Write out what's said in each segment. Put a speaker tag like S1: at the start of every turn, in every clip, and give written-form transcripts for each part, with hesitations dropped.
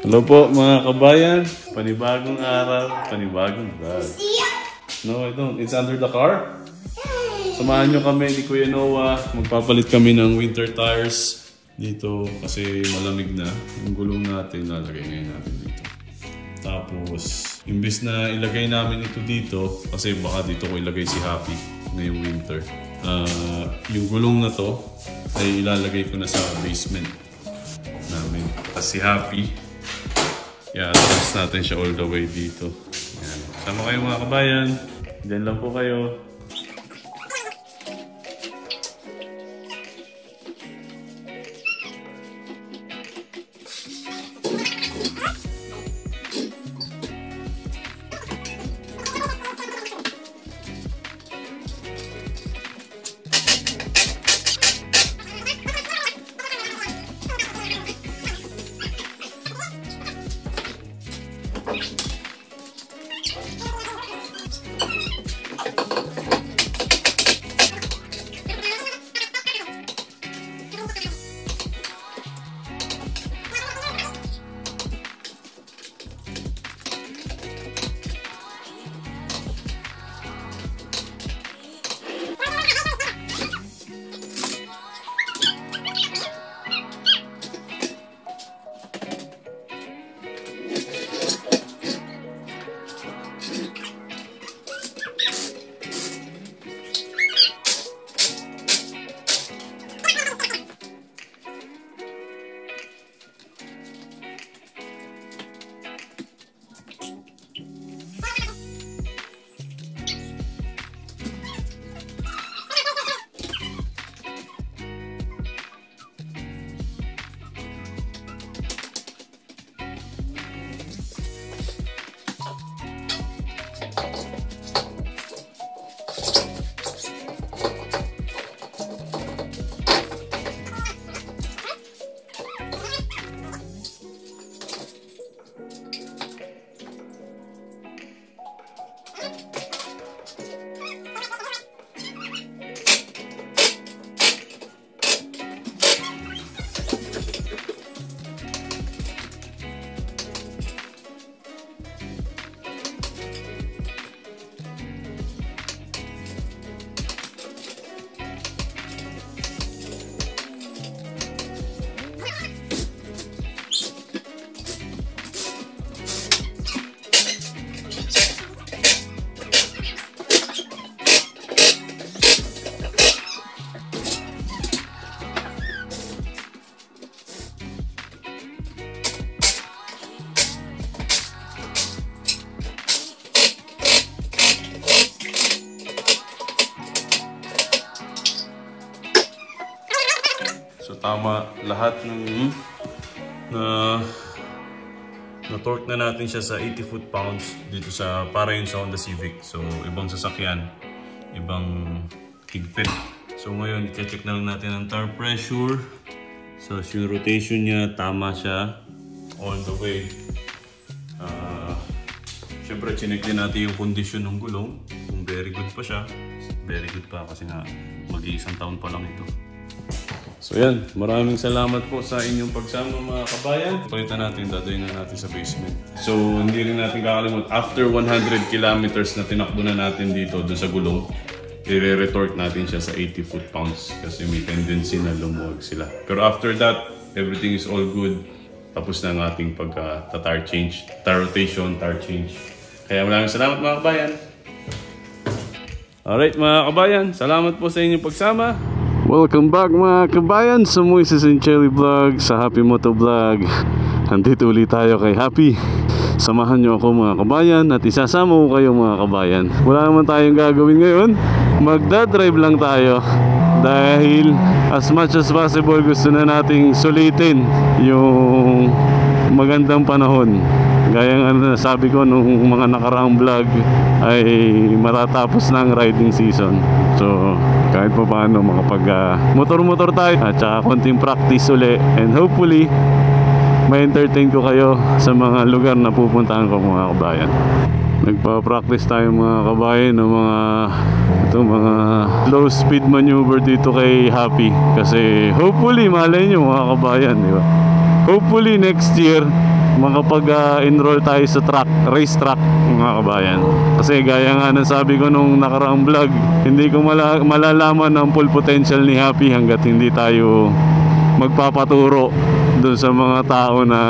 S1: Hello po mga kabayan, panibagong araw, panibagong vlog. No, I don't. It's under the car. Samahan nyo kami ni Kuya Noah. Magpapalit kami ng winter tires dito kasi malamig na. Yung gulong natin, lalagay ngayon natin dito. Tapos, imbis na ilagay namin ito dito, kasi baka dito ko ilagay si Happy ngayong winter. Yung gulong na to ay ilalagay ko na sa basement namin. Kasi si Happy, i-advance natin siya all the way dito. Yan. Sama kayo mga kabayan. Diyan lang po kayo. So tama lahat ng na-torque na natin siya sa 80 foot-pounds dito sa para yun sa Honda Civic. So ibang sasakyan, ibang higpit. So ngayon i-check na lang natin ang tire pressure. So yung rotation niya tama siya all the way. Siyempre chinek din natin yung condition ng gulong. Kung very good pa siya, very good pa kasi nga mag-iisang taon pa lang ito. So yan, maraming salamat po sa inyong pagsama mga kabayan. Palitan natin, dadayin na natin sa basement. So hindi rin natin kakalimutan, after 100 kilometers na tinakbo na natin dito doon sa gulong, i-re-retorque natin siya sa 80 foot-pounds kasi may tendency na lumuwag sila. Pero after that, everything is all good. Tapos na ang ating pagka-tire change, tire rotation, tire change. Kaya maraming salamat mga kabayan. Alright mga kabayan, salamat po sa inyong pagsama. Welcome back mga kabayan sa Moises and Chelly Vlog, sa Happy Moto Vlog. Nandito ulit tayo kay Happy. Samahan nyo ako mga kabayan at isasama ko kayo mga kabayan. Wala naman tayong gagawin ngayon, magdadrive lang tayo. Dahil as much as possible gusto na nating sulitin yung magandang panahon. Gaya nga nasabi ko nung mga nakaraang vlog ay matatapos na ang riding season. So kahit pa paano makapag motor-motor tayo at saka konting practice uli. And hopefully ma-entertain ko kayo sa mga lugar na pupuntahan ko mga kabayan. Nagpa-practice tayo mga kabayan ng mga low speed maneuver dito kay Happy. Kasi hopefully malay nyo mga kabayan, di ba? Hopefully next year makapag-enroll tayo sa race track mga kabayan. Kasi gaya nga ng sabi ko nung nakaraang vlog, hindi ko malalaman ang full potential ni Happy hanggat hindi tayo magpapaturo doon sa mga tao na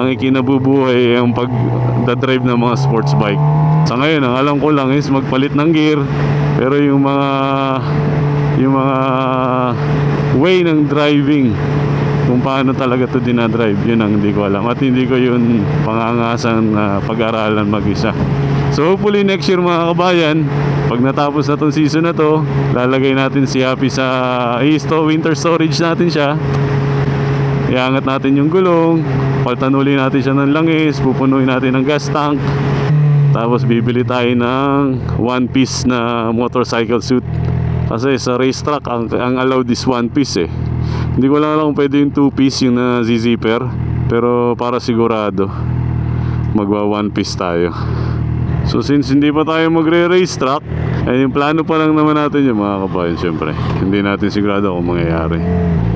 S1: ang ikinabubuhay ang pag-drive ng mga sports bike. Sa ngayon, ang alam ko lang is magpalit ng gear, pero yung mga way ng driving, kung paano talaga to dinadrive, yun ang hindi ko alam at hindi ko yun pangangasan na pag-aralan mag-isa. So hopefully next year mga kabayan, pag natapos na tong season na to, lalagay natin si Happy sa winter storage natin siya. Iangat natin yung gulong, palitan uli natin siya ng langis, pupunuin natin ng gas tank, tapos bibili tayo ng one piece na motorcycle suit. Kasi sa racetrack ang allowed is one piece eh. Hindi ko lang alam kung pwede yung 2-piece yung na zipper, pero para sigurado magwa 1 piece tayo. So since hindi pa tayo magre-race track, ay yung plano pa lang naman natin yung mga kabayan. Syempre hindi natin sigurado kung mangyayari.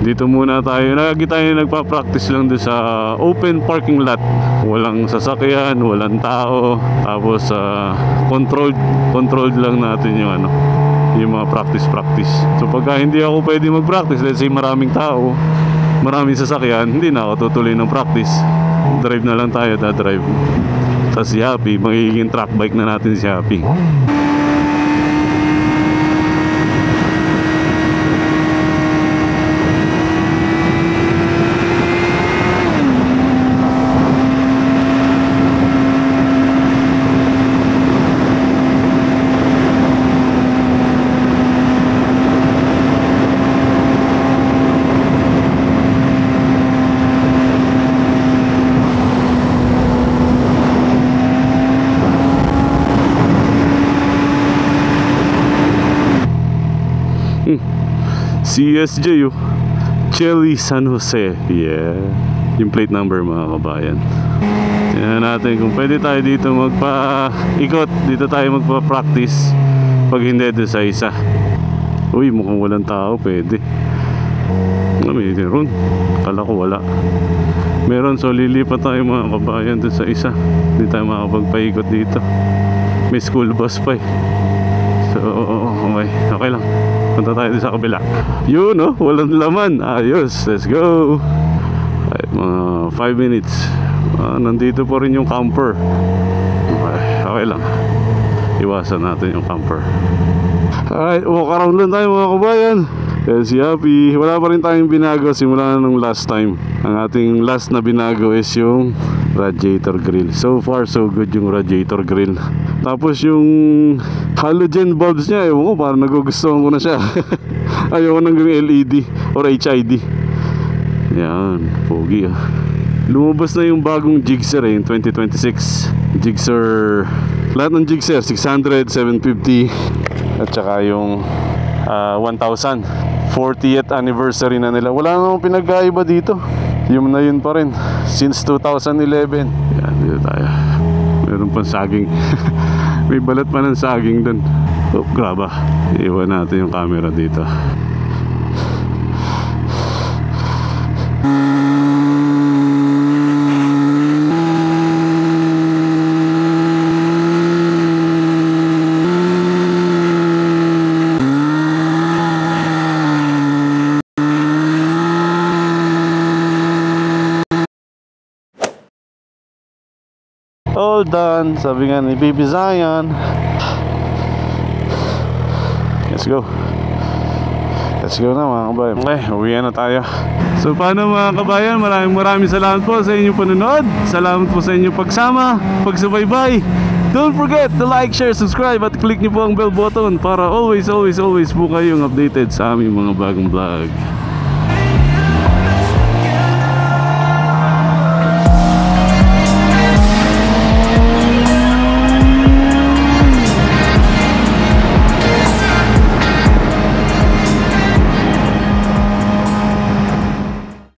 S1: Dito muna tayo, lagi tayo nagpa-practice lang doon sa open parking lot. Walang sasakyan, walang tao. Tapos controlled lang natin yung yung mga practice. So pagka hindi ako pwede mag-practice, let's say maraming tao, maraming sasakyan, hindi na ako tutuloy ng practice. Drive na lang tayo, drive. Tapos si Happy, magiging track bike na natin si Happy. CSJ Chelly San Jose. Yeah, yung plate number mga kabayan. Tingnan natin kung pwede tayo dito magpa-ikot. Dito tayo magpa-practice. Pag hindi doon sa isa. Uy, mukhang walang tao. Pwede. Meron. Kala ko wala. Meron, so lilipat tayo mga kabayan doon sa isa. Hindi tayo makapagpaikot dito. May school bus pa eh. So okay lang. Punta tayo sa kabila. Yun walang laman. Ayos, let's go. Ay, mga 5 minutes. Nandito po rin yung camper. Okay lang. Iwasan natin yung camper. Alright, walk around lang tayo mga kabayan. Yan si Happy. Wala pa rin tayong binago simula nung last time. Ang ating last na binago is yung radiator grill. So far so good yung radiator grill. Tapos yung halogen bulbs niya, ewan ko, parang nagugustuhan ko na siya. Ayaw ko nang LED or HID. Yan, pogi Lumabas na yung bagong Gixxer yung 2026 Gixxer. Lahat ng Gixxer 600, 750 at saka yung 1000 40th anniversary na nila. Wala namang pinagkaiba dito. Yung na yun pa rin since 2011. Yan, dito tayo. Meron pang saging. May balat pa ng saging dun. Oh, grabe. Iwan natin yung camera dito. All done, sabi nga ni Baby Zion. Let's go. Let's go na mga kabayan. Okay, uwi na tayo. So paano mga kabayan, maraming salamat po sa inyong panonood. Salamat po sa inyong pagsama, pagsubaybay. Don't forget to like, share, subscribe at click niyo po ang bell button para always po kayong updated sa aming mga bagong vlog.